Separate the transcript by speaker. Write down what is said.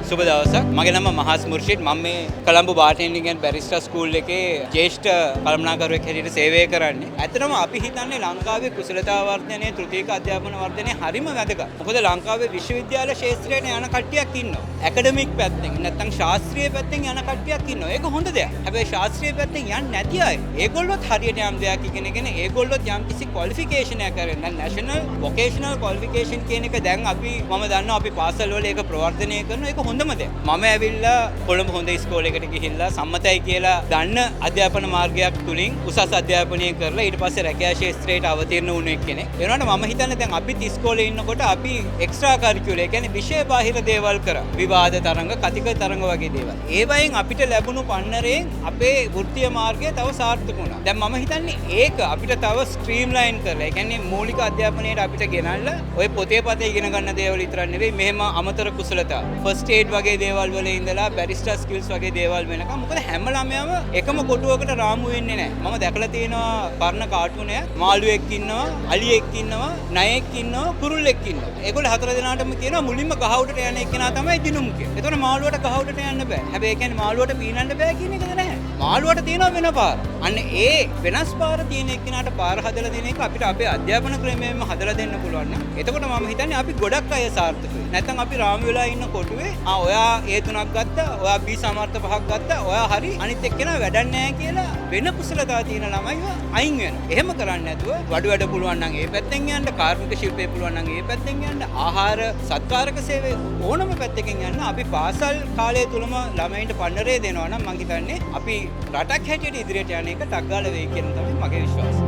Speaker 1: සුබ දවසක්. මගේ නම මහස් මුර්ෂිද්. මම මේ කොළඹ බාටෙන්ඩින් ඇන්ඩ් බැරිස්ටර් ස්කූල් එකේ ජ්‍යෙෂ්ඨ කළමනාකරුවෙක් හැටියට සේවය කරන්නේ. ඇත්තටම අපි හිතන්නේ ලංකාවේ කුසලතා වර්ධනයේ තෘතීක අධ්‍යාපන වර්ධනයේ හරිම වැදගත්. මොකද ලංකාවේ විශ්වවිද්‍යාල ශාස්ත්‍රයට යන කට්ටියක් ඉන්නවා. ඇකඩමික් පැත්තෙන් නැත්නම් ශාස්ත්‍රීය පැත්තෙන් යන කට්ටියක් ඉන්නවා. ඒක හොඳ දෙයක්. හැබැයි ශාස්ත්‍රීය පැත්තෙන් යන්නේ නැති අය ඒගොල්ලොත් හරියට යම් දෙයක් ඉගෙනගෙන ඒගොල්ලොත් යම් කිසි ක්වොලිෆිකේෂන් එකක් කරගෙන නැෂනල් වොකේෂනල් ක්වොලිෆිකේෂන් කියන එක දැන් අපි මම දන්නවා අපි පාසල් වල ඒක ප්‍රවර්ධනය කරනවා. ඒක හොඳම දෙයක්. මම ඇවිල්ලා කොළඹ හොඳ ඉස්කෝලේකට ගිහිල්ලා සම්මතයි කියලා දන්න අධ්‍යාපන මාර්ගයක් තුලින් උසස් අධ්‍යාපනය කරලා ඊට පස්සේ රැකියා ශාස්ත්‍රයට අවතීර්ණ වුණු එක්කෙනෙක්. ඒ වුණාට මම හිතන්නේ දැන් අපිත් ඉස්කෝලේ ඉන්නකොට අපි එක්ස්ට්‍රා කරිකියුලර් ඒ කියන්නේ විෂය බාහිර දේවල් කරා. විවාද තරංග, කතික තරංග වගේ දේවල්. ඒ වයින් අපිට ලැබුණු පන්නරයෙන් අපේ වෘත්තීය මාර්ගය තව සාර්ථක වුණා. දැන් මම හිතන්නේ ඒක අපිට තව ස්ට්‍රීම්ලයින් කරලා. ඒ කියන්නේ මූලික අධ්‍යාපනයට අපිට ගෙනල්ලා ඔය පොතේ පතේ ඉගෙන ගන්න දේවල් විතරක් නෙවෙයි මෙහෙම අමතර කුසලතා. ෆස්ට් ඒඩ් වගේ දේවල් වල ඉඳලා බැරිස්ටර් ස්කිල්ස් වගේ දේවල් වෙනකම්. මොකද හැම ළමයාම එකම කොටුවකට රාමු වෙන්නේ නැහැ. මම දැකලා තියෙනවා පරණ කාටුන් එක මාළුවෙක් ඉන්නවා, අලියෙක් ඉන්නවා, නයෙක් ඉන්නවා, කුරුල්ලෙක් ඉන්නවා. ඒගොල්ලෝ හතර දෙනාටම කියනවා මුලින්ම ගහ උඩට යන එක්කෙනා තමයි දිනුම් කියන්නේ. ඒතකොට මාළුවට ගහ උඩට යන්න බෑ. හැබැයි ඒ කියන්නේ මාළුවට පීනන්න බෑ කියන එකද නැහැ. මාළුවට තියෙනවා වෙන පාර. අන්න ඒ වෙනස් පාර තියෙන එක්කෙනාට පාර හදලා දෙන එක අපිට අපේ අධ්‍යාපන ක්‍රමයෙන්ම හදලා දෙන්න පුළුවන් නම් එතකොට මම හිතන්නේ අපි ගොඩක් අය සාර්ථකයි. නැත්නම් අපි රාමු වෙලා ඉන්න කොටුවේ ඔයා ඒ තුනක් ගත්තා, ඔයා B සමර්ථ පහක් ගත්තා, ඔයා හරි අනිත් එක්කෙනා වැඩක් නැහැ කියලා වෙන කුසලතා තියෙන ළමයිව අයින් වෙනවා. එහෙම කරන්නේ නැතුව වැඩ පුළුවන් නම් ඒ පැත්තෙන් යන්න, කාර්මික ශිල්පේ පුළුවන් නම් ඒ පැත්තෙන් යන්න, ආහාර සත්කාරක සේවය ඕනම පැත්තකින් යන්න අපි පාසල් කාලය තුලම ළමයින්ට පන්නරේ දෙනවා නම් මම හිතන්නේ අපි රටක් හැටියට ඉදිරියට යන එක ටක් ගාලා වෙයි කියන තමයි මගේ විශ්වාසය.